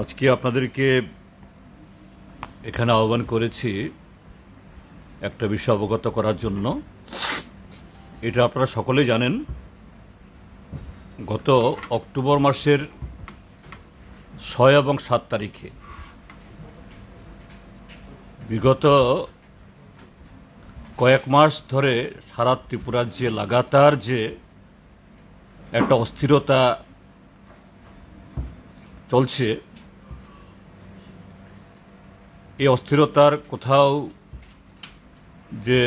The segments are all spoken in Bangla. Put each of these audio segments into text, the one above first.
আজকে আপনাদেরকে এখানে আহ্বান করেছি একটা বিষয় অবগত করার জন্য। এটা আপনারা সকলেই জানেন, গত অক্টোবর মাসের ৬ এবং ৭ তারিখে বিগত কয়েক মাস ধরে সারা ত্রিপুরার যে লাগাতার যে একটা অস্থিরতা চলছে, এই অস্থিরতার কোথাও যে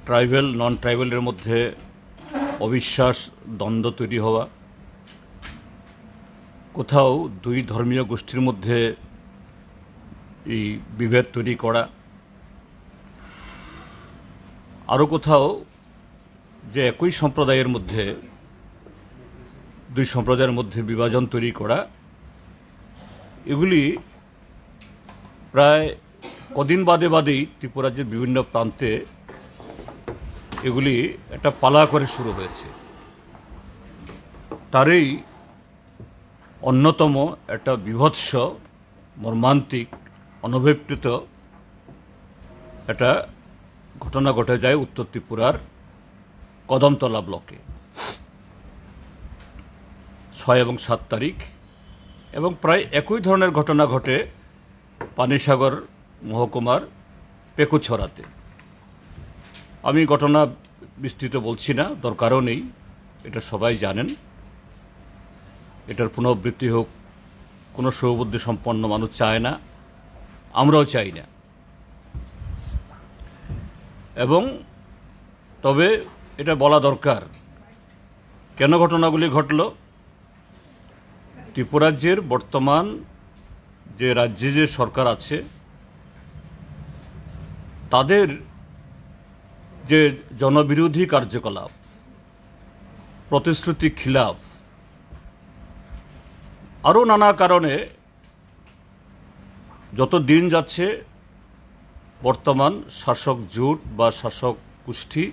ট্রাইবাল নন ট্রাইবালের মধ্যে অবিশ্বাস, দ্বন্দ্ব তৈরি হওয়া, কোথাও দুই ধর্মীয় গোষ্ঠীর মধ্যে এই বিভেদ তৈরি করা, আরও কোথাও যে একই সম্প্রদায়ের মধ্যে দুই সম্প্রদায়ের মধ্যে বিভাজন তৈরি করা, এগুলি প্রায় কদিন বাদেই ত্রিপুরাজ্যের বিভিন্ন প্রান্তে এগুলি একটা পালা করে শুরু হয়েছে। তারই অন্যতম একটা বীভৎস, মর্মান্তিক, অনভিপ্রেত একটা ঘটনা ঘটে যায় উত্তর ত্রিপুরার কদমতলা ব্লকে ৬ এবং ৭ তারিখ, এবং প্রায় একই ধরনের ঘটনা ঘটে পানিসাগর মহকুমার পেকুছড়াতে। আমি ঘটনা বিস্তৃত বলছি না, দরকারও নেই, এটা সবাই জানেন। এটার পুনরাবৃত্তি হোক কোনো সুবুদ্ধি সম্পন্ন মানুষ চায় না, আমরাও চাই না। এবং তবে এটা বলা দরকার, কেন ঘটনাগুলি ঘটল। ত্রিপুরাজ্যের বর্তমান যে রাজ্যে যে সরকার আছে, তাদের যে জনবিরোধী কার্যকলাপ, প্রতিশ্রুতি খিলাফ, আরও নানা কারণে যত দিন যাচ্ছে বর্তমান শাসক জোট বা শাসক গোষ্ঠী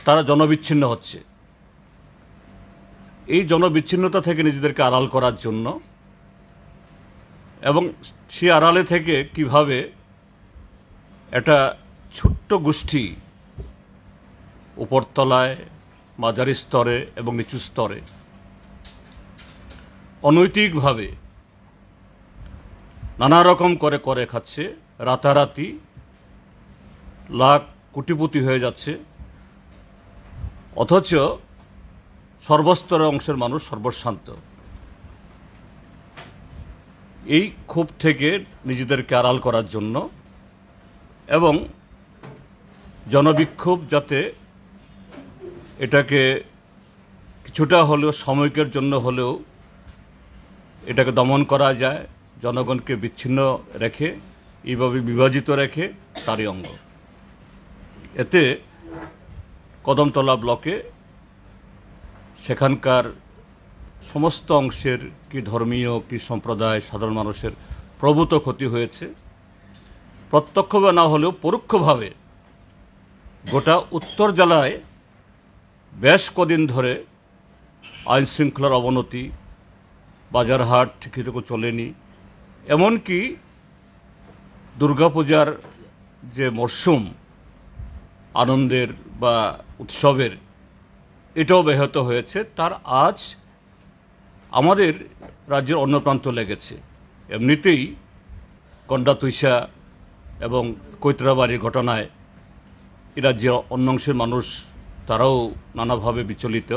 তারা জনবিচ্ছিন্ন হচ্ছে। এই জনবিচ্ছিন্নতা থেকে নিজেদেরকে আড়াল করার জন্য এবং সেই আড়ালে থেকে কিভাবে একটা ছোট্ট গোষ্ঠী উপরতলায়, মাঝারি স্তরে এবং নিচু স্তরে অনৈতিকভাবে নানা রকম করে খাচ্ছে, রাতারাতি লাখ কোটিপতি হয়ে যাচ্ছে, অথচ সর্বস্তরের অংশের মানুষ সর্বশান্ত। এই ক্ষোভ থেকে নিজেদেরকে আড়াল করার জন্য এবং জনবিক্ষোভ যাতে এটাকে কিছুটা হলেও সাময়িকের জন্য হলেও এটাকে দমন করা যায়, জনগণকে বিচ্ছিন্ন রেখে, এইভাবে বিভাজিত রেখে, তারই অঙ্গ। এতে কদমতলা ব্লকে সেখানকার সমস্ত অংশের কি ধর্মীয় কি সম্প্রদায় সাধারণ মানুষের প্রভূত ক্ষতি হয়েছে। প্রত্যক্ষভাবে না হলেও পরোক্ষভাবে গোটা উত্তর জেলায় বেশ কদিন ধরে আইন শৃঙ্খলার অবনতি, বাজারহাট ঠিকঠাক চলেনি, এমনকি দুর্গাপূজার যে মরশুম আনন্দের বা উৎসবের, এটাও ব্যাহত হয়েছে। তার আজ আমাদের রাজ্যের অন্য প্রান্ত লেগেছে। এমনিতেই কন্ডাতুইশা এবং কৈতরাবাড়ির ঘটনায় এ রাজ্যের অন্য অংশের মানুষ তারাও নানাভাবে বিচলিত।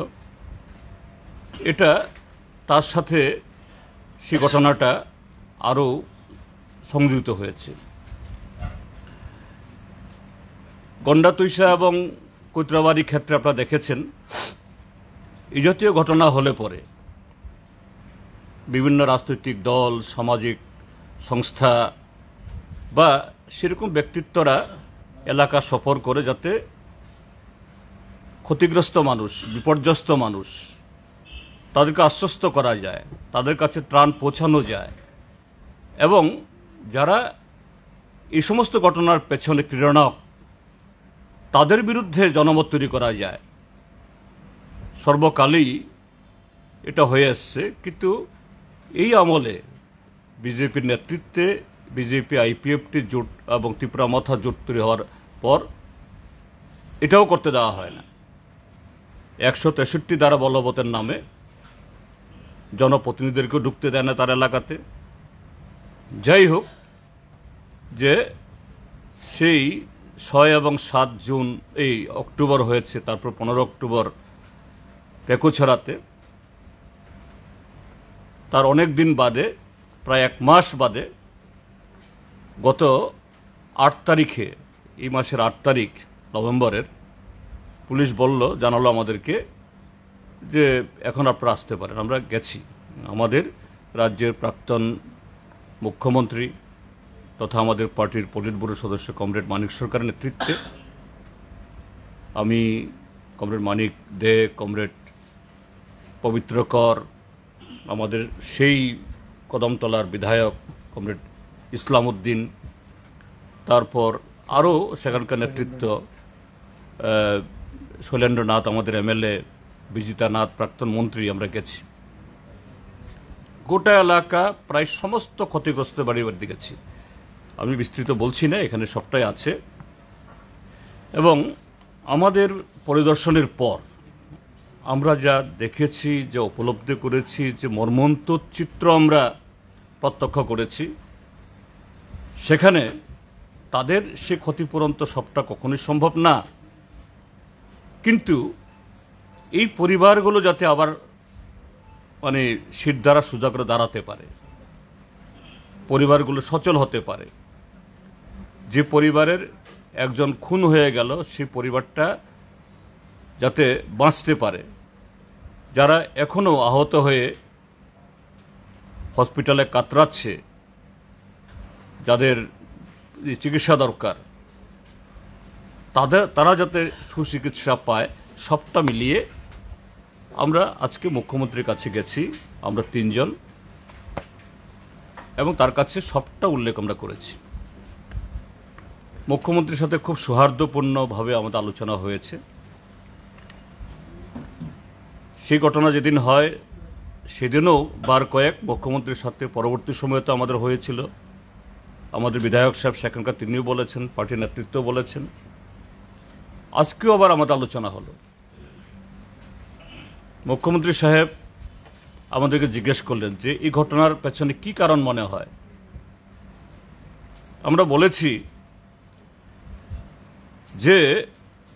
এটা তার সাথে সেই ঘটনাটা আরও সংযুক্ত হয়েছে। গন্ডাতুইশা এবং কৈতরাবাড়ির ক্ষেত্রে আপনারা দেখেছেন, এই জাতীয় ঘটনা হলে পরে বিভিন্ন রাজনৈতিক দল, সামাজিক সংস্থা বা সেরকম ব্যক্তিত্বরা এলাকা সফর করে যাতে ক্ষতিগ্রস্ত মানুষ, বিপর্যস্ত মানুষ, তাদেরকে আশ্বস্ত করা যায়, তাদের কাছে ত্রাণ পৌঁছানো যায়, এবং যারা এই সমস্ত ঘটনার পেছনে ক্রীড়নক, তাদের বিরুদ্ধে জনমত তৈরি করা যায়। সর্বকালেই এটা হয়ে আসছে, কিন্তু এই আমলে বিজেপির নেতৃত্বে বিজেপি আইপিএফটি জোট এবং ত্রিপুরা মথা জোট তৈরি হওয়ার পর এটাও করতে দেওয়া হয় না। 163 ধারা বলবতের নামে জনপ্রতিনিধিদেরকেও ঢুকতে দেয় না তার এলাকাতে। যাই হোক, যে সেই 6 এবং 7 জুন এই অক্টোবর হয়েছে, তারপর 15 অক্টোবর পেকুছড়াতে, তার অনেক দিন বাদে, প্রায় 1 মাস বাদে, গত 8 তারিখে, এই মাসের 8 তারিখ নভেম্বরের, পুলিশ জানালো আমাদেরকে যে এখন আপনারা আসতে পারেন। আমরা গেছি। আমাদের রাজ্যের প্রাক্তন মুখ্যমন্ত্রী তথা আমাদের পার্টির পলিট ব্যুরো সদস্য কমরেড মানিক সরকারের নেতৃত্বে আমি, কমরেড মানিক দে, কমরেড পবিত্র কর, আমাদের সেই কদমতলার বিধায়ক কমরেড ইসলাম উদ্দিন, তারপর আরও সেখানকার নেতৃত্ব, শৈলেন্দ্রনাথ আমাদের এমএলএ, বিজিতা নাথ প্রাক্তন মন্ত্রী, আমরা গেছি। গোটা এলাকা প্রায় সমস্ত ক্ষতিগ্রস্ত বাড়ি বাড়িতে গেছি। আমি বিস্তৃত বলছি না, এখানে সবটাই আছে। এবং আমাদের পরিদর্শনের পর আমরা যা দেখেছি, যা উপলব্ধি করেছি, যে মর্মন্তুদ চিত্র আমরা প্রত্যক্ষ করেছি, সেখানে তাদের সে ক্ষতিপূরণ তো সবটা কখনোই সম্ভব না, কিন্তু এই পরিবারগুলো যাতে আবার সিট দ্বারা সোজা করে দাঁড়াতে পারে, পরিবারগুলো সচল হতে পারে। যে পরিবারের একজন খুন হয়ে গেল, সেই পরিবারটা যাতে বাঁচতে পারে। যারা এখনো আহত হয়ে হসপিটালে কাতরাচ্ছে, যাদের চিকিৎসা দরকার, তারা যাতে সুচিকিৎসা পায়, সবটা মিলিয়ে আমরা আজকে মুখ্যমন্ত্রীর কাছে গেছি, আমরা 3 জন, এবং তার কাছে সবটা উল্লেখ আমরা করেছি। মুখ্যমন্ত্রীর সাথে খুব সৌহার্দ্যপূর্ণভাবে আমাদের আলোচনা হয়েছে। সেই ঘটনা যেদিন হয় সেদিনও বার কয়েক মুখ্যমন্ত্রীর সাথে পরবর্তী সময়ে তো আমাদের হয়েছিল। আমাদের বিধায়ক সাহেব সেখানকার তিনিও বলেছেন, পার্টির নেতৃত্ব বলেছেন। আজকেও আবার আমাদের আলোচনা হলো। মুখ্যমন্ত্রী সাহেব আমাদেরকে জিজ্ঞেস করলেন যে এই ঘটনার পেছনে কি কারণ মনে হয়। আমরা বলেছি যে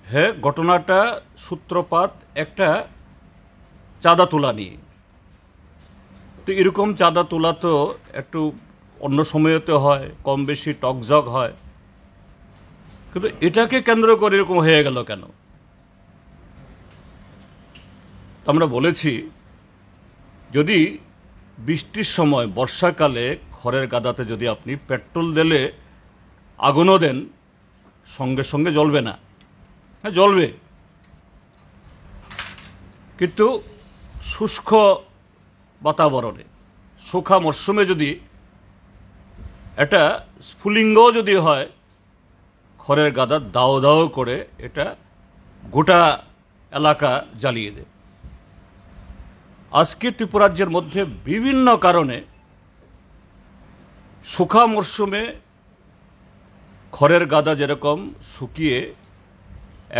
হ্যাঁ, ঘটনাটা সূত্রপাত একটা চাঁদা তোলা নিয়ে। তো এরকম চাঁদা তোলা তো একটু অন্য সময়তে হয়, কম বেশি টকজগ হয়, কিন্তু এটাকে কেন্দ্র করে এরকম হয়ে গেল কেন? আমরা বলেছি যদি বৃষ্টির সময় বর্ষাকালে খড়ের গাদাতে যদি আপনি পেট্রোল দিলে আগুনও দেন, সঙ্গে সঙ্গে জ্বলবে না। হ্যাঁ, জ্বলবে, কিন্তু শুষ্ক বাতাবরণে, শুখা মরশুমে যদি এটা স্ফুলিঙ্গ যদি হয়, খড়ের গাদা দাও দাও করে এটা গোটা এলাকা জ্বালিয়ে দেয়। আজকে ত্রিপুরাজ্যের মধ্যে বিভিন্ন কারণে শুখা মরশুমে খড়ের গাদা যেরকম শুকিয়ে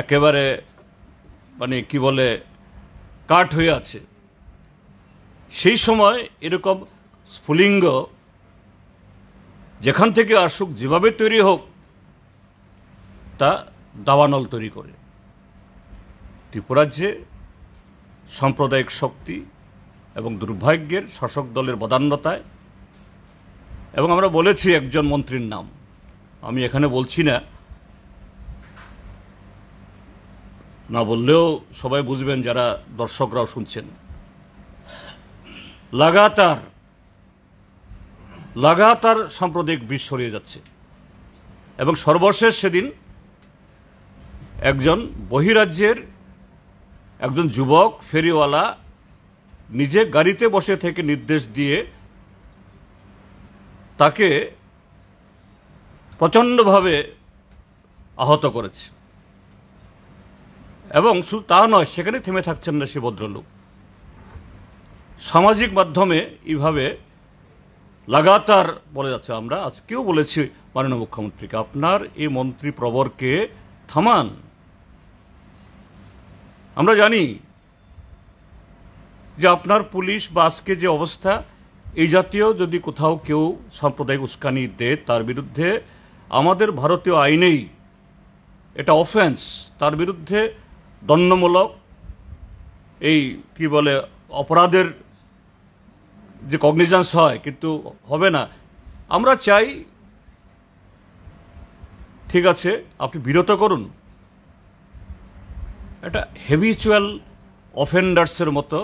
একেবারে কি বলে কাঠ হয়ে আছে, সেই সময় এরকম স্ফুলিঙ্গ যেখান থেকে আসুক, যেভাবে তৈরি হোক, তা দাবানল তৈরি করে। ত্রিপুরাজ্যে সাম্প্রদায়িক শক্তি এবং দুর্ভাগ্যের শাসক দলের বদান্যতায়, এবং আমরা বলেছি একজন মন্ত্রীর নাম, আমি এখানে বলছি না, না বললেও সবাই বুঝবেন যারা দর্শকরাও শুনছেন। লাগাতার সাম্প্রদায়িক বিষ ছড়িয়ে যাচ্ছে, এবং সর্বশেষ সেদিন একজন বহিরাজ্যের একজন যুবক ফেরিওয়ালা নিজে গাড়িতে বসে থেকে নির্দেশ দিয়ে তাকে প্রচণ্ডভাবে আহত করেছে। এবং শুধু তা নয়, সেখানে থেমে থাকছেন না সে ভদ্রলোক, সামাজিক মাধ্যমে এইভাবে লাগাতার বলে যাচ্ছে। আমরা আজকেও বলেছি মাননীয় মুখ্যমন্ত্রীকে, আপনার এই মন্ত্রী প্রবরকে থামান। আমরা জানি যে আপনার পুলিশ বা আজকে যে অবস্থা, এই জাতীয় যদি কোথাও কেউ সাম্প্রদায়িক উস্কানি দেয় তার বিরুদ্ধে আমাদের ভারতীয় আইনেই এটা অফেন্স, তার বিরুদ্ধে দণ্ডমূলক এই কি বলে অপরাধের যে কগনিজেন্স হয়, কিন্তু হবে না। আমরা চাই ঠিক আছে আপনি বিরত করুন, এটা হ্যাবিচুয়াল অফেন্ডার্সের মতো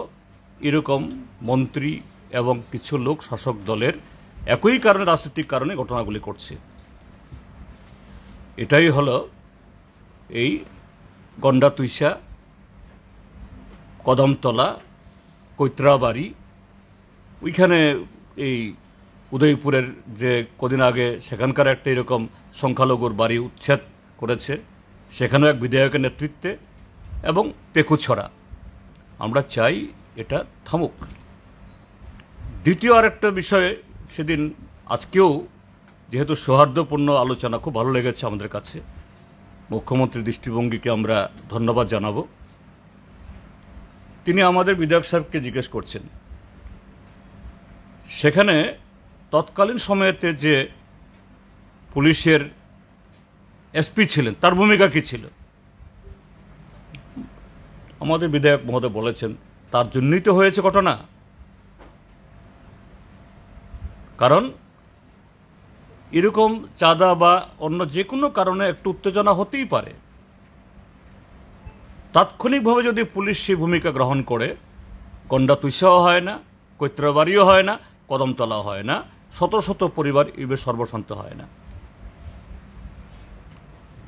এরকম মন্ত্রী এবং কিছু লোক শাসক দলের একই কারণে, রাজনৈতিক কারণে ঘটনাগুলি করছে। এটাই হলো এই গন্ডাতুইশা, কদমতলা, কৈত্রাবাড়ি, ওইখানে এই উদয়পুরের যে কদিন আগে সেখানকার একটা এরকম সংখ্যালঘুর বাড়ি উচ্ছেদ করেছে, সেখানেও এক বিধায়কের নেতৃত্বে, এবং পেকুছড়া। আমরা চাই এটা থামুক। দ্বিতীয় আরেকটা বিষয়ে সেদিন আজকেও যেহেতু সৌহার্দ্যপূর্ণ আলোচনা, খুব ভালো লেগেছে আমাদের কাছে। মুখ্যমন্ত্রীর দৃষ্টিভঙ্গিকে আমরা ধন্যবাদ জানাবো। তিনি আমাদের বিধায়ক সাহেবকে জিজ্ঞেস করছেন, সেখানে তৎকালীন সময়েতে যে পুলিশের এসপি ছিলেন তার ভূমিকা কী ছিল? আমাদের বিধায়ক মহোদয় বলেছেন তার জন্যই তো হয়েছে ঘটনা, কারণ এরকম চাঁদা বা অন্য যে কোনো কারণে একটু উত্তেজনা হতেই পারে। তাৎক্ষণিকভাবে যদি পুলিশ সেই ভূমিকা গ্রহণ করে, গন্ডাতুইশাও হয় না, কৈত্রবাড়িও হয় না, কদমতলাও হয় না, শত শত পরিবার এভাবে সর্বশান্ত হয় না।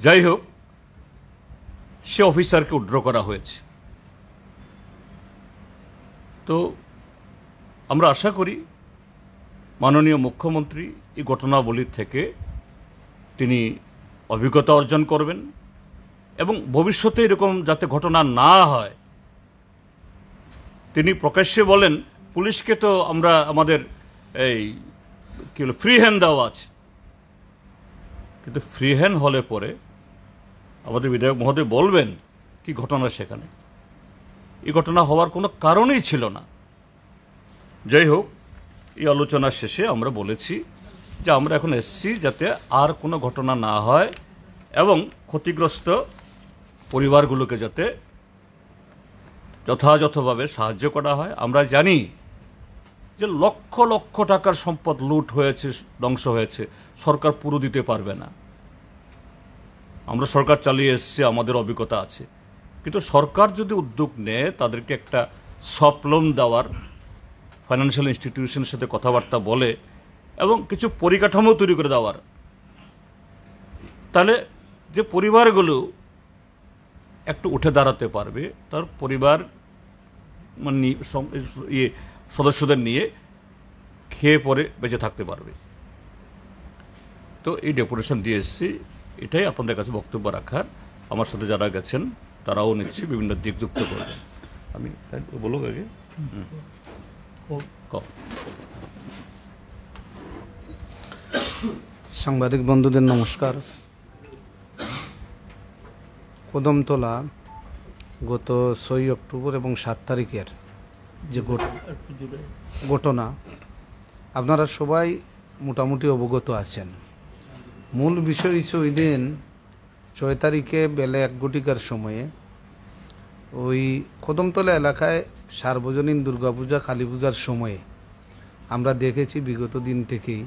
যাই হোক, সে অফিসারকে উড্র করা হয়েছে। তো আমরা আশা করি মাননীয় মুখ্যমন্ত্রী এই ঘটনাবলীর থেকে তিনি অভিজ্ঞতা অর্জন করবেন এবং ভবিষ্যতে এরকম যাতে ঘটনা না হয়। তিনি প্রকাশ্যে বলেন, পুলিশকে তো আমরা আমাদের এই কি হলো ফ্রি হ্যান্ড দেওয়া আছে, কিন্তু ফ্রি হ্যান্ড হলে পরে আমাদের বিধায়ক মহোদয় বলবেন কি ঘটনা সেখানে। এই ঘটনা হওয়ার কোনো কারণই ছিল না। যাই হোক, এই আলোচনার শেষে আমরা বলেছি যে আমরা এখন এসেছি যাতে আর কোনো ঘটনা না হয় এবং ক্ষতিগ্রস্ত পরিবারগুলোকে যাতে যথাযথভাবে সাহায্য করা হয়। আমরা জানি যে লক্ষ লক্ষ টাকার সম্পদ লুট হয়েছে, ধ্বংস হয়েছে, সরকার পুরো দিতে পারবে না। আমরা সরকার চালিয়ে এসেছি, আমাদের অভিজ্ঞতা আছে, কিন্তু সরকার যদি উদ্যোগ নেয় তাদেরকে একটা সফট লোন দেওয়ার, ফাইন্যান্সিয়াল ইনস্টিটিউশনের সাথে কথাবার্তা বলে এবং কিছু পরিকাঠামো তৈরি করে দেওয়ার, তাহলে যে পরিবারগুলো একটু উঠে দাঁড়াতে পারবে, তার পরিবার মানে সদস্যদের নিয়ে খেয়ে পরে বেঁচে থাকতে পারবে। তো এই ডেপুটেশন দিয়ে এসেছি, এটাই আপনাদের কাছে বক্তব্য রাখার। আমার সাথে যারা গেছেন তারাও নিচ্ছি বিভিন্ন দিক যুক্ত করবেন। আমি বলুক আগে। সাংবাদিক বন্ধুদের নমস্কার। কদমতলা গত 6 অক্টোবর এবং 7 তারিখের যে ঘটনা, আপনারা সবাই মোটামুটি অবগত আছেন। মূল বিষয় হচ্ছে ওই দিন 6 তারিখে বেলা 1 ঘটিকার সময়ে ওই কদমতলা এলাকায় সার্বজনীন দুর্গাপূজা, কালী পূজার সময়ে আমরা দেখেছি বিগত দিন থেকেই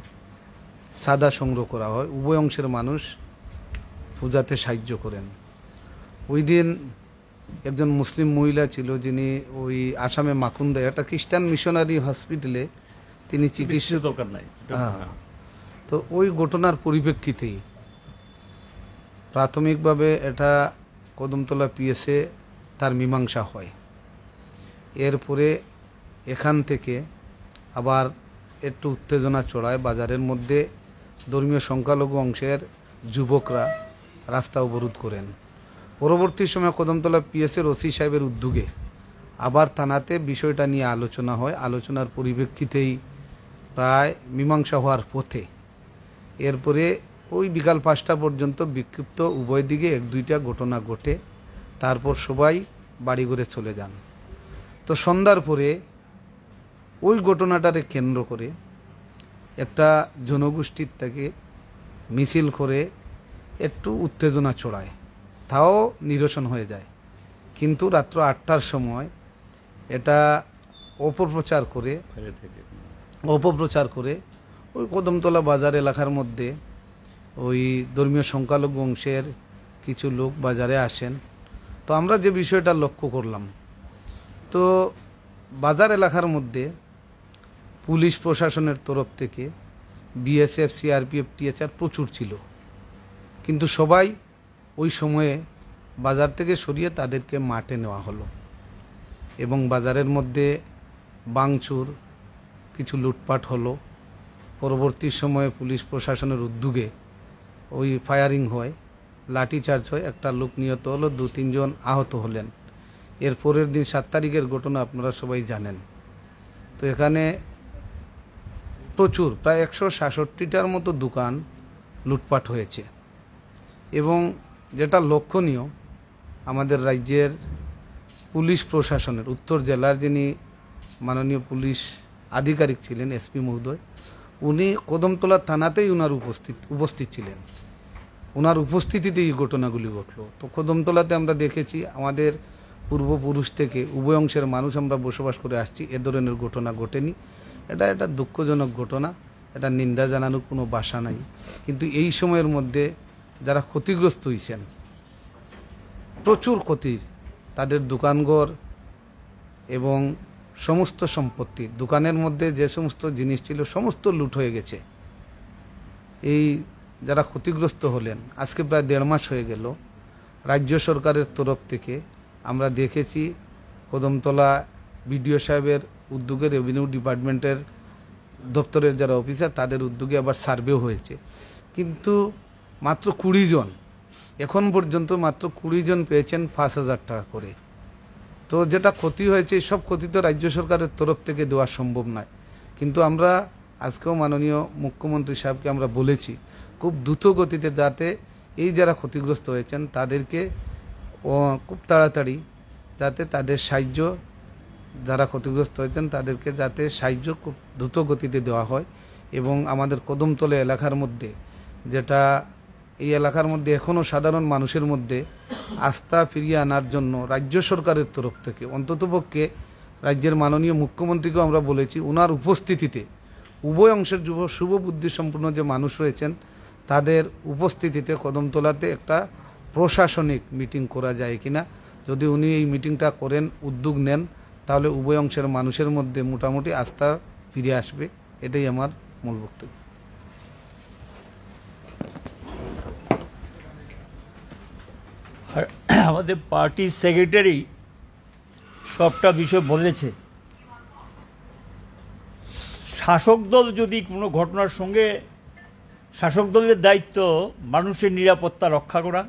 চাঁদা সংগ্রহ করা হয়। উভয় অংশের মানুষ পূজাতে সাহায্য করেন। ওই দিন একজন মুসলিম মহিলা ছিল, যিনি ওই আসামে মাকুন্দায় একটা খ্রিস্টান মিশনারি হসপিটালে তিনি চিকিৎসা দরকার নাই। তো ওই ঘটনার পরিপ্রেক্ষিতেই প্রাথমিকভাবে এটা কদমতলা পিএসএ তার মীমাংসা হয়। এরপরে এখান থেকে আবার একটু উত্তেজনা চড়ায়। বাজারের মধ্যে ধর্মীয় সংখ্যালঘু অংশের যুবকরা রাস্তা অবরোধ করেন। পরবর্তী সময় কদমতলা পিএসএর ওসি সাহেবের উদ্যোগে আবার থানাতে বিষয়টা নিয়ে আলোচনা হয়। আলোচনার পরিপ্রেক্ষিতেই প্রায় মীমাংসা হওয়ার পথে। এরপরে ওই বিকাল 5টা পর্যন্ত বিক্ষিপ্ত উভয় দিকে 1-2টা ঘটনা ঘটে, তারপর সবাই বাড়ি ঘরে চলে যান। তো সন্ধ্যার পরে ওই ঘটনাটারে কেন্দ্র করে একটা জনগোষ্ঠীর থেকে মিছিল করে একটু উত্তেজনা ছড়ায়, তাও নিরসন হয়ে যায়। কিন্তু রাত্র 8টার সময় এটা অপপ্রচার করে ওই কদমতলা বাজার এলাকার মধ্যে ওই ধর্মীয় সংখ্যালঘু অংশের কিছু লোক বাজারে আসেন। তো আমরা যে বিষয়টা লক্ষ্য করলাম, তো বাজার এলাকার মধ্যে পুলিশ প্রশাসনের তরফ থেকে বিএসএফ, সিআরপিএফ, টিএচআর প্রচুর ছিল, কিন্তু সবাই ওই সময়ে বাজার থেকে সরিয়ে তাদেরকে মাঠে নেওয়া হলো এবং বাজারের মধ্যে ভাঙচুর, কিছু লুটপাট হলো। পরবর্তী সময়ে পুলিশ প্রশাসনের উদ্যোগে ওই ফায়ারিং হয়, লাঠিচার্জ হয়, একটা লোক নিহত হলো, 2-3 জন আহত হলেন। এর পরের দিন 7 তারিখের ঘটনা আপনারা সবাই জানেন। তো এখানে প্রচুর প্রায় 166টার মতো দোকান লুটপাট হয়েছে। এবং যেটা লক্ষণীয়, আমাদের রাজ্যের পুলিশ প্রশাসনের উত্তর জেলার যিনি মাননীয় পুলিশ আধিকারিক ছিলেন, এসপি মহোদয়, উনি কদমতলা থানাতেই উপস্থিত ছিলেন। ওনার উপস্থিতিতে এই ঘটনাগুলি ঘটলো। তো কদমতলাতে আমরা দেখেছি আমাদের পূর্বপুরুষ থেকে উভয় অংশের মানুষ আমরা বসবাস করে আসছি, এ ধরনের ঘটনা ঘটেনি। এটা দুঃখজনক ঘটনা, এটা নিন্দা জানানোর কোনো ভাষা নাই। কিন্তু এই সময়ের মধ্যে যারা ক্ষতিগ্রস্ত হয়েছেন, প্রচুর ক্ষতি, তাদের দোকানঘর এবং সমস্ত সম্পত্তি, দোকানের মধ্যে যে সমস্ত জিনিস ছিল সমস্ত লুট হয়ে গেছে। এই যারা ক্ষতিগ্রস্ত হলেন, আজকে প্রায় 1.5 মাস হয়ে গেল, রাজ্য সরকারের তরফ থেকে আমরা দেখেছি কদমতলা বিডিও সাহেবের উদ্যোগে, রেভিনিউ ডিপার্টমেন্টের দপ্তরের যারা অফিসার তাদের উদ্যোগে আবার সার্ভেও হয়েছে, কিন্তু মাত্র 20 জন, এখন পর্যন্ত মাত্র 20 জন পেয়েছেন 5,000 টাকা করে। তো যেটা ক্ষতি হয়েছে, সব ক্ষতি তো রাজ্য সরকারের তরফ থেকে দেওয়া সম্ভব নয়। কিন্তু আমরা আজকেও মাননীয় মুখ্যমন্ত্রী সাহেবকে আমরা বলেছি খুব দ্রুত গতিতে যাতে এই যারা ক্ষতিগ্রস্ত হয়েছেন তাদেরকে খুব তাড়াতাড়ি যাতে তাদের সাহায্য, যারা ক্ষতিগ্রস্ত হয়েছেন তাদেরকে যাতে সাহায্য খুব দ্রুত গতিতে দেওয়া হয়। এবং আমাদের কদমতলা এলাকার মধ্যে, যেটা এই এলাকার মধ্যে এখনও সাধারণ মানুষের মধ্যে আস্থা ফিরিয়ে আনার জন্য রাজ্য সরকারের তরফ থেকে অন্ততপক্ষে রাজ্যের মাননীয় মুখ্যমন্ত্রীকেও আমরা বলেছি, ওনার উপস্থিতিতে উভয় অংশের শুভ বুদ্ধি সম্পন্ন যে মানুষ রয়েছেন তাদের উপস্থিতিতে কদমতলাতে একটা প্রশাসনিক মিটিং করা যায় কিনা। যদি উনি এই মিটিংটা করেন, উদ্যোগ নেন, তাহলে উভয় অংশের মানুষের মধ্যে মোটামুটি আস্থা ফিরে আসবে। এটাই আমার মূল বক্তব্য। আমাদের পার্টির সেক্রেটারি সবটা বিষয় বলেছে। শাসক দল যদি কোনো ঘটনার সঙ্গে, শাসক দলের দায়িত্ব মানুষের নিরাপত্তা রক্ষা করা,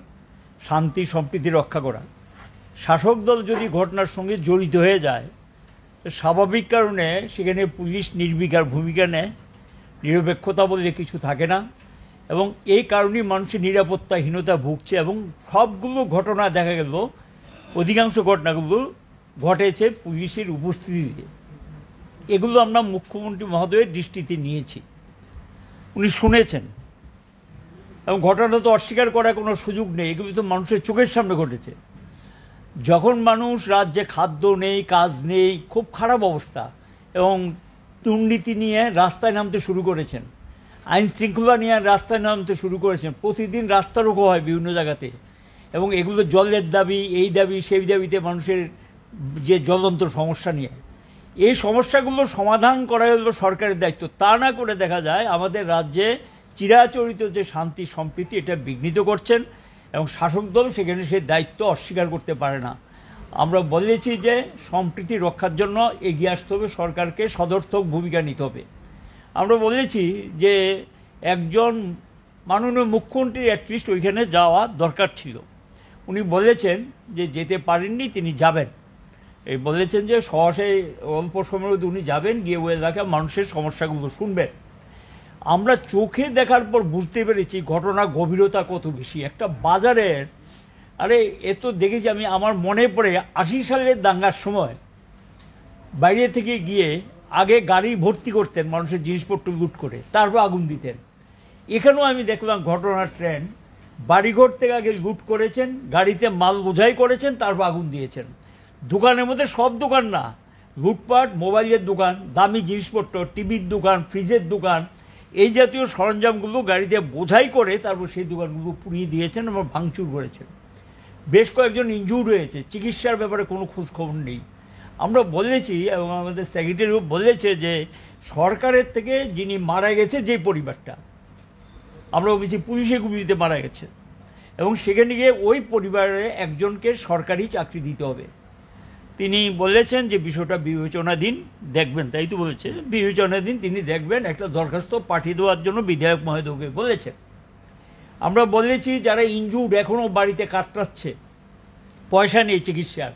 শান্তি সম্প্রীতি রক্ষা করা। শাসক দল যদি ঘটনার সঙ্গে জড়িত হয়ে যায়, স্বাভাবিক কারণে সেখানে পুলিশ নির্বিকার ভূমিকা নেয়, নিরপেক্ষতা বলে কিছু থাকে না, এবং এই কারণেই মানুষের নিরাপত্তাহীনতা ভুগছে। এবং সবগুলো ঘটনা দেখা গেল, অধিকাংশ ঘটনাগুলো ঘটেছে পুলিশের উপস্থিতিতে। এগুলো আমরা মুখ্যমন্ত্রী মহোদয়ের দৃষ্টিতে নিয়েছি, উনি শুনেছেন, এবং ঘটনা তো অস্বীকার করার কোনো সুযোগ নেই, এগুলো তো মানুষের চোখের সামনে ঘটেছে। যখন মানুষ, রাজ্যে খাদ্য নেই, কাজ নেই, খুব খারাপ অবস্থা, এবং দুর্নীতি নিয়ে রাস্তায় নামতে শুরু করেছেন, আইন শৃঙ্খলা নিয়ে রাস্তায় নামতে শুরু করেছেন, প্রতিদিন রাস্তা রোকো হয় বিভিন্ন জায়গাতে, এবং এগুলো জলের দাবি, এই দাবি, সেই দাবিতে মানুষের যে জ্বলন্ত সমস্যা নিয়ে, এই সমস্যাগুলো সমাধান করা হলো সরকারের দায়িত্ব। তা না করে দেখা যায় আমাদের রাজ্যে চিরাচরিত যে শান্তি সম্প্রীতি, এটা বিঘ্নিত করছেন, এবং শাসক দল সেখানে সেই দায়িত্ব অস্বীকার করতে পারে না। আমরা বলেছি যে সম্প্রীতি রক্ষার জন্য এগিয়ে আসতে হবে, সরকারকে সদর্থক ভূমিকা নিতে হবে। আমরা বলেছি যে একজন মাননীয় মুখ্যমন্ত্রীর অ্যাটলিস্ট ওইখানে যাওয়া দরকার ছিল। উনি বলেছেন যে যেতে পারেননি, তিনি যাবেন, এই বলেছেন যে সহসাই অল্প সময়ের মধ্যে উনি যাবেন, গিয়ে ওই এলাকায় মানুষের সমস্যাগুলো শুনবেন। আমরা চোখে দেখার পর বুঝতে পেরেছি ঘটনা গভীরতা কত বেশি। একটা বাজারের, আরে এ তো দেখেছি আমি, আমার মনে পড়ে 80 সালের দাঙ্গার সময় বাইরে থেকে গিয়ে আগে গাড়ি ভর্তি করতেন মানুষের জিনিসপত্র লুট করে, তারপর আগুন দিতেন। এখানেও আমি দেখলাম ঘটনার ট্রেন্ড, বাড়িঘর থেকে আগে লুট করেছেন, গাড়িতে মাল বোঝাই করেছেন, তারপর আগুন দিয়েছেন। দোকানের মধ্যে সব দোকান না, লুটপাট, মোবাইলের দোকান, দামি জিনিসপত্র, টিভির দোকান, ফ্রিজের দোকান, এই জাতীয় সরঞ্জামগুলো গাড়িতে বোঝাই করে তারপর সেই দোকানগুলো পুড়িয়ে দিয়েছেন এবং ভাঙচুর করেছেন। বেশ কয়েকজন ইনজুর্ড হয়েছে, চিকিৎসার ব্যাপারে কোনো খোঁজ খবর নেই। আমরা বলেছি এবং আমাদের সেক্রেটারিও বলেছে যে সরকারের থেকে যিনি মারা গেছে, যে পরিবারটা, আমরা বলছি পুলিশে গুলিতে মারা গেছে, এবং সেখানে গিয়ে ওই পরিবারের একজনকে সরকারি চাকরি দিতে হবে। তিনি বলেছেন যে বিষয়টা বিবেচনাধীন, দেখবেন, তাই তো বলেছে, বিবেচনাধীন তিনি দেখবেন, একটা দরখাস্ত পাঠিয়ে দেওয়ার জন্য বিধায়ক মহোদয়কে বলেছেন। আমরা বলেছি যারা ইনজুর্ড এখনও বাড়িতে কাতরাচ্ছে, পয়সা নেই চিকিৎসার,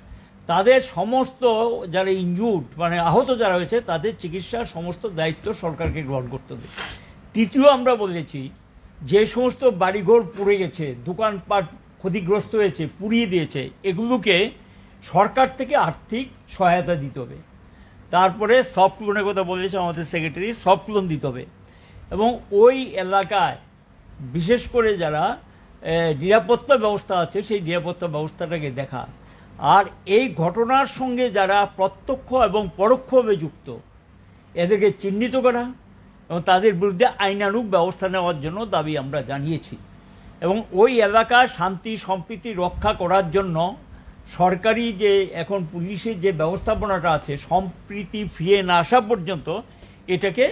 তাদের সমস্ত, যারা ইনজুর্ড মানে আহত যারা হয়েছে, তাদের চিকিৎসার সমস্ত দায়িত্ব সরকারকে গ্রহণ করতে হবে। তৃতীয়, আমরা বলেছি যে সমস্ত বাড়িঘর পুড়ে গেছে, দোকানপাট ক্ষতিগ্রস্ত হয়েছে, পুড়িয়ে দিয়েছে, এগুলোকে সরকার থেকে আর্থিক সহায়তা দিতে হবে। তারপরে সফট লোনের কথা বলেছে আমাদের সেক্রেটারি, সফট লোন দিতে হবে, এবং ওই এলাকায় বিশেষ করে যারা নিরাপত্তা ব্যবস্থা আছে সেই নিরাপত্তা ব্যবস্থাটাকে দেখা, আর এই ঘটনার সঙ্গে যারা প্রত্যক্ষ এবং পরোক্ষভাবে যুক্ত এদেরকে চিহ্নিত করা এবং তাদের বিরুদ্ধে আইনানুগ ব্যবস্থা নেওয়ার জন্য দাবি আমরা জানিয়েছি। এবং ওই এলাকার শান্তি সম্প্রীতি রক্ষা করার জন্য সরকারি যে এখন পুলিশের যে ব্যবস্থাপনাটা আছে, সম্প্রীতি ফিরে না আসা পর্যন্ত এটাকে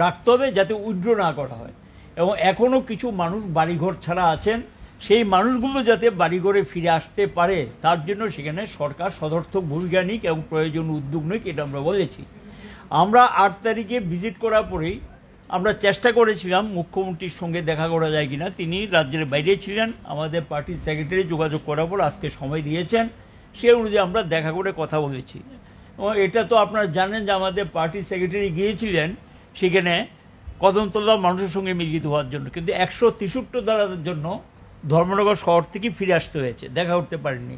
রাখতে হবে যাতে উইথড্র না করা হয়। এবং এখনও কিছু মানুষ বাড়িঘর ছাড়া আছেন, সেই মানুষগুলো যাতে বাড়িঘরে ফিরে আসতে পারে তার জন্য সেখানে সরকার সদর্থক ভূমিকা নিক এবং প্রয়োজন উদ্যোগ নিক, এটা আমরা বলেছি। আমরা 8 তারিখে ভিজিট করার পরেই আমরা চেষ্টা করেছিলাম মুখ্যমন্ত্রীর সঙ্গে দেখা করা যায় কিনা, তিনি রাজ্যের বাইরে ছিলেন। আমাদের পার্টির সেক্রেটারি যোগাযোগ করার পর আজকে সময় দিয়েছেন, সে অনুযায়ী আমরা দেখা করে কথা বলেছি। এবং এটা তো আপনারা জানেন যে আমাদের পার্টির সেক্রেটারি গিয়েছিলেন সেখানে কদমতলা মানুষের সঙ্গে মিলিত হওয়ার জন্য, কিন্তু 163 ধারার জন্য ধর্মনগর শহর থেকে ফিরে আসতে হয়েছে, দেখা করতে পারেননি।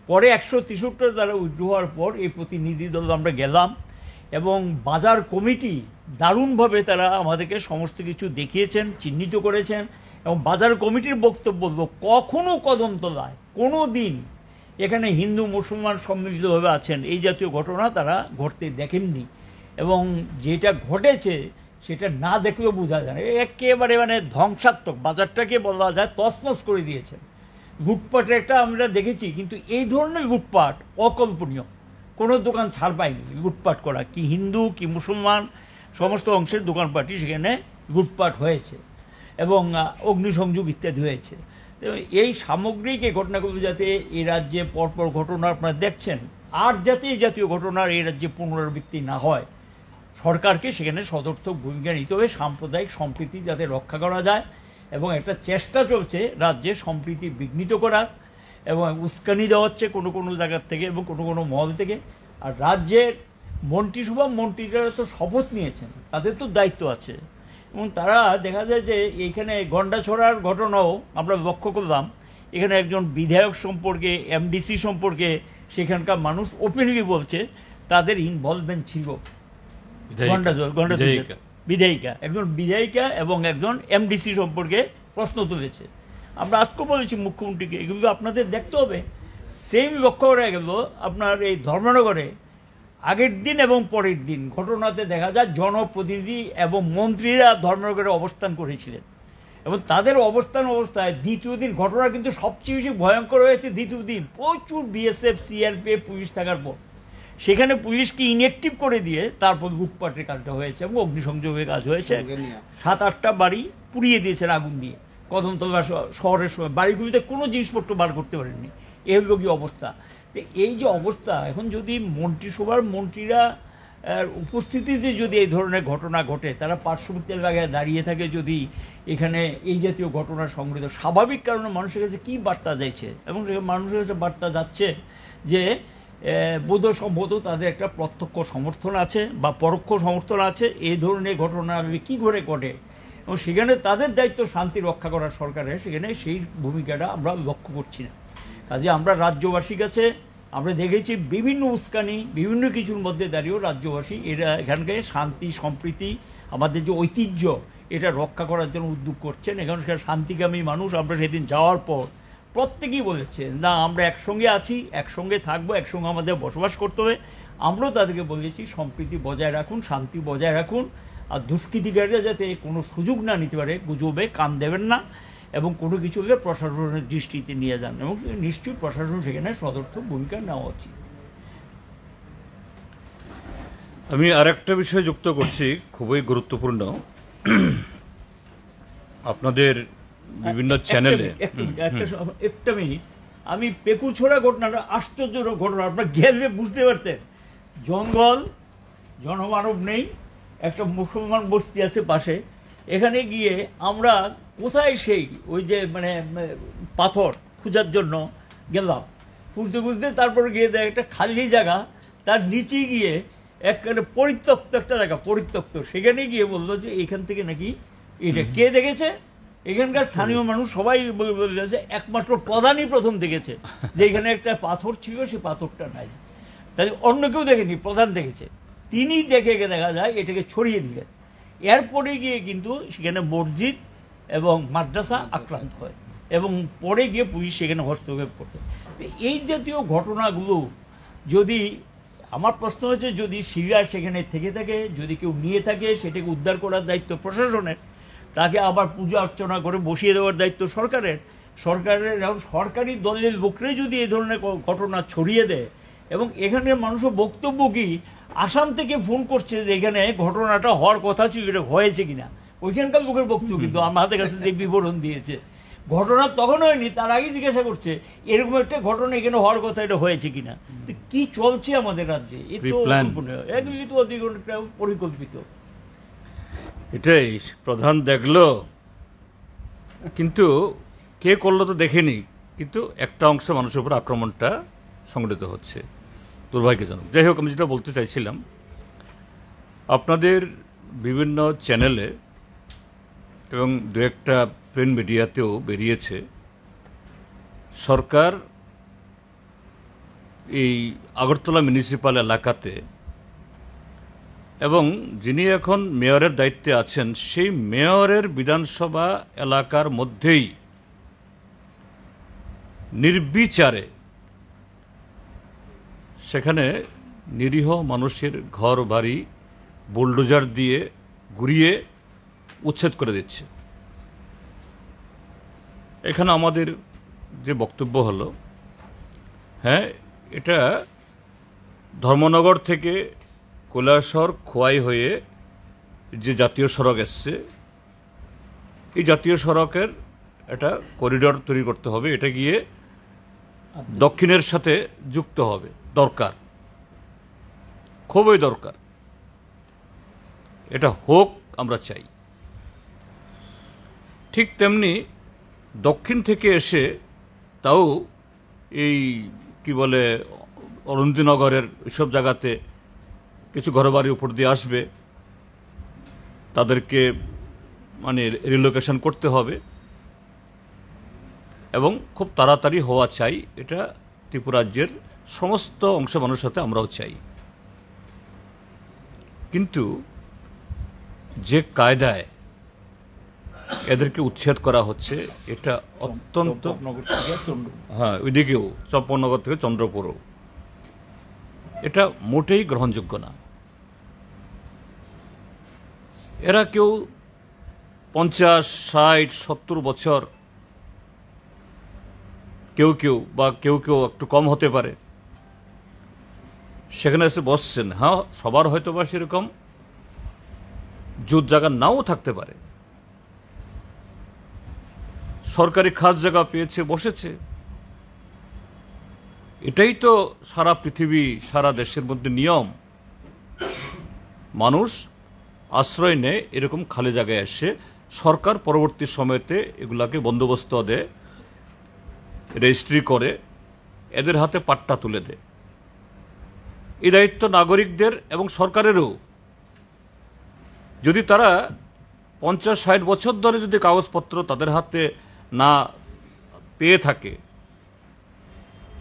পরে 163 ধারা উইথড্র হওয়ার পর এই প্রতিনিধি দল আমরা গেলাম এবং বাজার কমিটি দারুণভাবে তারা আমাদেরকে সমস্ত কিছু দেখিয়েছেন, চিহ্নিত করেছেন। এবং বাজার কমিটির বক্তব্য হলো কখনো কদমতলায় কোনো দিন এখানে হিন্দু মুসলমান সম্মিলিতভাবে আছেন এই জাতীয় ঘটনা তারা ঘটতে দেখেননি, এবং যেটা ঘটেছে সেটা না দেখলেও বোঝা যায় না, একেবারে মানে ধ্বংসাত্মক, বাজারটাকে বলা যায় তছনছ করে দিয়েছেন। লুটপাটের একটা আমরা দেখেছি, কিন্তু এই ধরনের লুটপাট অকল্পনীয়, কোনো দোকান ছাড় পায়নি লুটপাট করা, কি হিন্দু কি মুসলমান সমস্ত অংশের দোকানপাটই সেখানে লুটপাট হয়েছে এবং অগ্নিসংযোগ ইত্যাদি হয়েছে। এই সামগ্রিক এই ঘটনাগুলো যাতে এই রাজ্যে পরপর ঘটনা আপনারা দেখছেন, আর যাতে এই জাতীয় ঘটনার এই রাজ্যে পুনরাবৃত্তি না হয়, সরকারকে সেখানে সদর্থক ভূমিকা নিতে হবে, সাম্প্রদায়িক সম্প্রীতি যাতে রক্ষা করা যায়। এবং একটা চেষ্টা চলছে রাজ্যে সম্প্রীতি বিঘ্নিত করার, এবং উস্কানি দেওয়া হচ্ছে কোনো কোনো জায়গার থেকে এবং কোনো কোনো মহল থেকে। আর রাজ্যের মন্ত্রিসভা মন্ত্রীরা তো শপথ নিয়েছেন, তাদের তো দায়িত্ব আছে, এবং তারা দেখা যায় যে এইখানে গন্ডাছড়ার ঘটনাও আমরা লক্ষ্য করলাম, এখানে একজন বিধায়ক সম্পর্কে, এমডিসি সম্পর্কে সেখানকার মানুষ ওপেনলি বলছে তাদের ইনভলভমেন্ট ছিল। বিধায়িকা, একজন বিধায়িকা এবং একজন এমডিসি সম্পর্কে প্রশ্ন তুলেছে। আমরা আজকে বলেছি মুখ্যমন্ত্রীকে এগুলো আপনাদের দেখতে হবে। সেম লক্ষ্য করা গেল আপনার এই ধর্মনগরে আগের দিন এবং পরের দিন ঘটনাতে দেখা যায় জনপ্রতিনিধি এবং মন্ত্রীরা ধর্মনগরে অবস্থান করেছিলেন, এবং তাদের অবস্থায় দ্বিতীয় দিন ঘটনা কিন্তু সবচেয়ে বেশি ভয়ঙ্কর হয়েছে। দ্বিতীয় দিন প্রচুর বিএসএফ সিআরপিএফ পুলিশ থাকার পর সেখানে পুলিশকে ইনঅ্যাক্টিভ করে দিয়ে তারপর লুটপাটের কাজটা হয়েছে এবং অগ্নিসংযোগের কাজ হয়েছে। 7-8টা বাড়ি পুড়িয়ে দিয়েছেন আগুন দিয়ে, কদমতলা শহরের সময় বাড়িগুলিতে কোনো জিনিসপত্র বার করতে পারেননি। এই হলো কি অবস্থা। তো এই যে অবস্থা, এখন যদি মন্ত্রিসভার মন্ত্রীরা উপস্থিতিতে যদি এই ধরনের ঘটনা ঘটে, তারা পার্শ্ববর্তী এলাকায় দাঁড়িয়ে থাকে, যদি এখানে এই জাতীয় ঘটনা সংঘটিত, স্বাভাবিক কারণে মানুষের কাছে কী বার্তা যাচ্ছে, এবং মানুষের কাছে বার্তা যাচ্ছে যে বোধসম্ভবত তাদের একটা প্রত্যক্ষ সমর্থন আছে বা পরোক্ষ সমর্থন আছে এই ধরনের ঘটনা কী করে ঘটে, এবং সেখানে তাদের দায়িত্ব শান্তি রক্ষা করা সরকারের, সেখানে সেই ভূমিকাটা আমরা লক্ষ্য করছি না। কাজে আমরা রাজ্যবাসীর কাছে আমরা দেখেছি বিভিন্ন উস্কানি বিভিন্ন কিছুর মধ্যে দাঁড়িয়েও রাজ্যবাসী এরা এখানকে শান্তি সম্প্রীতি আমাদের যে ঐতিহ্য এটা রক্ষা করার জন্য উদ্যোগ করছেন। এখানকার শান্তিকামী মানুষ আমরা সেদিন যাওয়ার পর প্রত্যেকেই বলেছে না আমরা একসঙ্গে আছি, একসঙ্গে থাকবো, একসঙ্গে আমাদের বসবাস করতে হবে। আমরাও তাদেরকে বলেছি সম্প্রীতি বজায় রাখুন, শান্তি বজায় রাখুন, আর দুষ্কৃতিকারীরা যাতে কোনো সুযোগ না নিতে পারে, গুজবে কান দেবেন না, এবং কোনো কিছুকে প্রশাসনের দৃষ্টিতে নিয়ে যান, এবং নিশ্চয়ই প্রশাসন সেখানে সদর্থক ভূমিকা নেওয়া উচিত। আমি আরেকটা বিষয় যুক্ত করছি, খুবই গুরুত্বপূর্ণ। আপনাদের বিভিন্ন চ্যানেলে একটা মিনিট, আমি পেকুছড়া ঘটনাটা আশ্চর্যজনক ঘটনা, আপনার গেলে বুঝতে পারতেন। জঙ্গল, জনমানব নেই, একটা মুসলমান বস্তি আছে পাশে, এখানে গিয়ে আমরা কোথায় সেই ওই যে মানে পাথর খোঁজার জন্য গেলাম, খুঁজতে খুঁজতে তারপরে গিয়ে দেয় একটা খালি জায়গা, তার নিচে গিয়ে একটা পরিত্যক্ত একটা জায়গা, পরিত্যক্ত, সেখানে গিয়ে বললো যে এখান থেকে নাকি এটা কে দেখেছে, এখানকার স্থানীয় মানুষ সবাই বলল যে একমাত্র প্রধানই প্রথম দেখেছে যে এখানে একটা পাথর ছিল, সেই পাথরটা নাই, তাহলে অন্য কেউ দেখেনি, প্রধান দেখেছে, তিনি দেখে দেখা যায় এটাকে ছড়িয়ে দিলেন। এরপরে গিয়ে কিন্তু সেখানে মসজিদ এবং মাদ্রাসা আক্রান্ত হয়, এবং পরে গিয়ে পুলিশ সেখানে হস্তক্ষেপ করতে। এই জাতীয় ঘটনাগুলো যদি, আমার প্রশ্ন হচ্ছে যদি সিরিয়া সেখানে থেকে থাকে, যদি কেউ নিয়ে থাকে, সেটাকে উদ্ধার করার দায়িত্ব প্রশাসনের, তাকে আবার পূজা অর্চনা করে বসিয়ে দেওয়ার দায়িত্ব সরকারের। সরকারি দলের লোকরাই যদি এই ধরনের ঘটনা ছড়িয়ে দেয়, এবং এখানে মানুষের বক্তব্য কি, আসাম থেকে ফোন করছে যে এখানে ঘটনাটা হওয়ার কথা ছিল, এটা হয়েছে কিনা, ওইখানকার লোকের বক্তব্য কিন্তু আমাদের কাছে যে বিবরণ দিয়েছে, ঘটনা তখন হয়নি, তার আগে জিজ্ঞাসা করছে এরকম একটা ঘটনা এখানে হওয়ার কথা, এটা হয়েছে কিনা। কি চলছে আমাদের রাজ্যে, এ তো একদিকে তো অধিক পরিকল্পিত। এটাই প্রধান দেখলো, কিন্তু কে করলো তো দেখেনি, কিন্তু একটা অংশ মানুষের উপর আক্রমণটা সংগঠিত হচ্ছে, দুর্ভাগ্যজনক। যাই হোক, আমি যেটা বলতে চাইছিলাম, আপনাদের বিভিন্ন চ্যানেলে এবং দু একটা প্রিন্ট মিডিয়াতেও বেরিয়েছে, সরকার এই আগরতলা মিউনিসিপ্যাল এলাকাতে, এবং যিনি এখন মেয়রের দায়িত্বে আছেন, সেই মেয়রের বিধানসভা এলাকার মধ্যেই নির্বিচারে সেখানে নিরীহ মানুষের ঘর বাড়ি বুলডোজার দিয়ে ঘুরিয়ে উচ্ছেদ করে দিচ্ছে। এখানে আমাদের যে বক্তব্য হলো, হ্যাঁ, এটা ধর্মনগর থেকে কৈলাসহর খোয়াই হয়ে যে জাতীয় সড়ক এসছে, এই জাতীয় সড়কের একটা করিডোর তৈরি করতে হবে, এটা গিয়ে দক্ষিণের সাথে যুক্ত হবে, দরকার, খুবই দরকার, এটা হোক, আমরা চাই। ঠিক তেমনি দক্ষিণ থেকে এসে তাও এই কি বলে অরুন্ধতিনগরের এইসব জায়গাতে কিছু ঘরবাড়ি উপর দিয়ে আসবে, তাদেরকে মানে রিলোকেশন করতে হবে, এবং খুব তাড়াতাড়ি হওয়া চাই। এটা ত্রিপুরা রাজ্যের সমস্ত অংশ মানুষের সাথে আমরাও চাই। কিন্তু যে কায়দায় এদেরকে উচ্ছেদ করা হচ্ছে, এটা অত্যন্ত, হ্যাঁ, ওইদিকেও চম্পকনগর থেকে চন্দ্রপুরও, এটা মোটেই গ্রহণযোগ্য না। এরা কেউ 50, 60, 70 বছর, কেউ কেউ বা কেউ কেউ একটু কম হতে পারে, সেখানে এসে বসছেন। হ্যাঁ, সবার হয়তো বা সেরকম জুত জায়গা নাও থাকতে পারে, সরকারি খাস জায়গা পেয়েছে, বসেছে। এটাই তো সারা পৃথিবী, সারা দেশের মধ্যে নিয়ম। মানুষ আশ্রয় নেয় এরকম খালি জায়গায় এসে, সরকার পরবর্তী সময়তে এগুলাকে বন্দোবস্ত দেয়, রেজিস্ট্রি করে, এদের হাতে পাট্টা তুলে দেয়। এই দায়িত্ব নাগরিকদের এবং সরকারেরও। যদি তারা 50-60 বছর ধরে যদি কাগজপত্র তাদের হাতে না পেয়ে থাকে,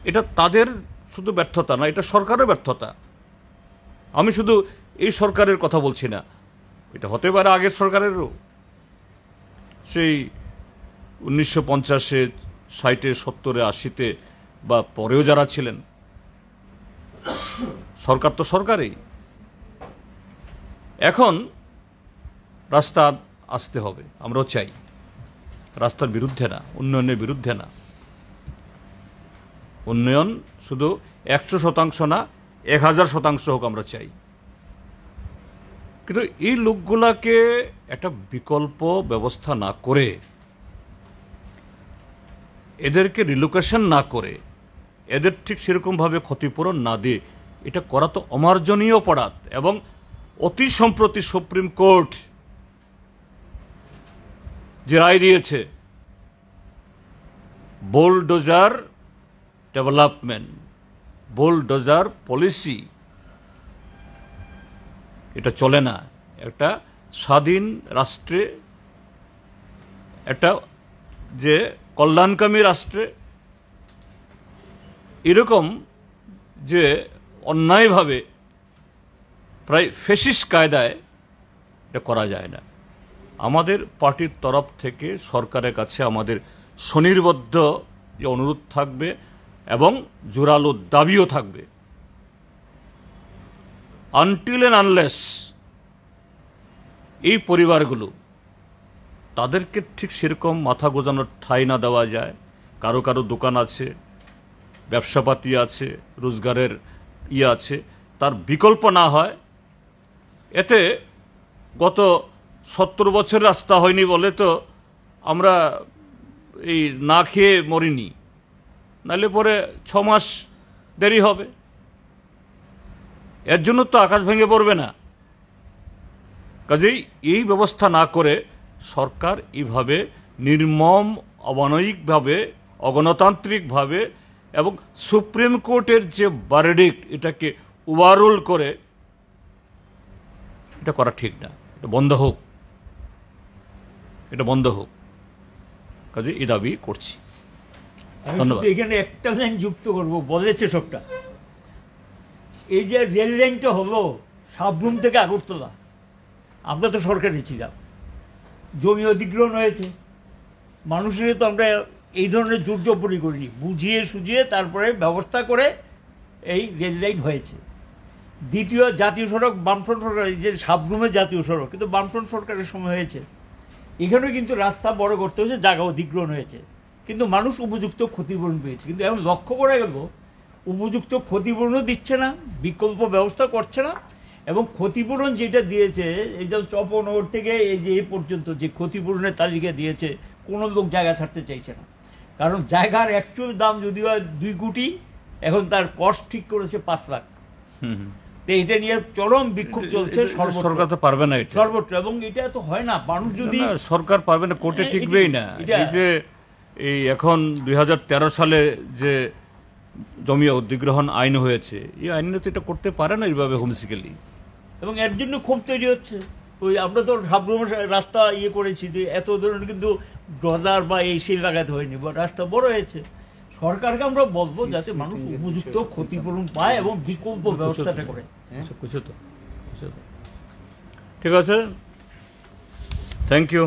এটা তাদের শুধু ব্যর্থতা না, এটা সরকারের ব্যর্থতা। আমি শুধু এই সরকারের কথা বলছি না, এটা হতে পারে আগের সরকারেরও। সেই 1950-এ, 60-এ, 70-এ, 80-তে বা পরেও যারা ছিলেন, সরকার তো সরকারই। এখন রাস্তা আসতে হবে, আমরাও চাই। রাস্তার বিরুদ্ধে না, উন্নয়নের বিরুদ্ধে না। উন্নয়ন শুধু 100% না, 1000% হোক আমরা চাই। কিন্তু এই লোকগুলাকে একটা বিকল্প ব্যবস্থা না করে, এদেরকে রিলোকেশন না করে, এদের ঠিক সেরকমভাবে ক্ষতিপূরণ না দিয়ে এটা করা তো অমার্জনীয় অপরাধ। এবং অতি সম্প্রতি সুপ্রিম কোর্ট যে রায় দিয়েছে, বোলডোজার ডেভেলপমেন্ট, বোলডোজার পলিসি, এটা চলে না। একটা স্বাধীন রাষ্ট্রে, একটা যে কল্যাণকামী রাষ্ট্রে এরকম যে অন্যায়ভাবে প্রায় ফ্যাসিস্ট কায়দায় এটা করা যায় না। আমাদের পার্টির তরফ থেকে সরকারের কাছে আমাদের স্বনির্বদ্ধ যে অনুরোধ থাকবে এবং জোরালো দাবিও থাকবে, আনটিল অ্যান্ড আনলেস এই পরিবারগুলো, তাদেরকে ঠিক সেরকম মাথা গোজানোর ঠাঁই না দেওয়া যায়। কারো কারো দোকান আছে, ব্যবসাপাতি আছে, রোজগারের আছে, তার বিকল্প না হয়। এতে গত 70 বছর রাস্তা হয়নি বলে তো আমরা এই না খেয়ে মরিনি, নাহলে পরে 6 মাস দেরি হবে। এর জন্য তো আকাশ ভেঙে পড়বে না। কাজেই এই ব্যবস্থা না করে সরকার এইভাবে নির্মম, অমানবিকভাবে, অগণতান্ত্রিকভাবে এবং সুপ্রিম কোর্টের যে ভার্ডিক্ট, এটাকে ওভাররুল করে এটা করা ঠিক না। এটা বন্ধ হোক, এটা বন্ধ হোক। কাজে এই দাবি করছি। ধন্যবাদ। এখানে একটা লাইন যুক্ত করবো, বলেছে সবটা। এই যে রেল লাইনটা হলো সাবরুম থেকে আগরতলা, আমরা তো সরকারি ছিলাম, জমি অধিগ্রহণ হয়েছে, মানুষের তো আমরা এই ধরনের জোর জবরি করিনি, বুঝিয়ে সুঝিয়ে তারপরে ব্যবস্থা করে এই রেল লাইন হয়েছে। দ্বিতীয় জাতীয় সড়ক বামফ্রন্ট সরকার, যে সাবরুমের জাতীয় সড়ক কিন্তু বামফ্রন্ট সরকারের সময় হয়েছে। এখানেও কিন্তু রাস্তা বড় করতে হয়েছে, জায়গা অধিগ্রহণ হয়েছে, কিন্তু মানুষ উপযুক্ত ক্ষতিপূরণ পেয়েছে। কিন্তু এখন লক্ষ্য করা গেল উপযুক্ত ক্ষতিপূরণও দিচ্ছে না, বিকল্প ব্যবস্থা করছে না। এবং ক্ষতিপূরণ যেটা দিয়েছে, এই যেমন চপনগর থেকে এই যে এ পর্যন্ত যে ক্ষতিপূরণের তালিকা দিয়েছে, কোনো লোক জায়গা ছাড়তে চাইছে না। কারণ জায়গার অ্যাকচুয়াল দাম যদিও 2 কোটি, এখন তার কস্ট ঠিক করেছে 5 লাখ। তো এটা নিয়ে চরম বিক্ষোভ চলছে। সরকার তো পারবে না সর্বত্র, এবং এটা তো হয় না। মানুষ যদি সরকার পারবে না, কোর্টে টিকবেই না। এই যে এই এখন 2013 সালে যে জমি অধিগ্রহণ আইন হয়েছে, এই আইনে তো এটা করতে পারে না এইভাবে হোমসিক্যালি। এবং এর জন্য ক্ষোভ তৈরি হচ্ছে। ওই আমরা তো সাবরুমের রাস্তা করেছি, এত ধরনের কিন্তু ড্রজার বা এই সেই লাগাতে হয়নি, বা রাস্তা বড় হয়েছে। সরকারকে আমরা বলবো যাতে মানুষ উপযুক্ত ক্ষতিপূরণ পায় এবং বিকল্প ব্যবস্থাটা করে। ঠিক আছে, থ্যাংক ইউ।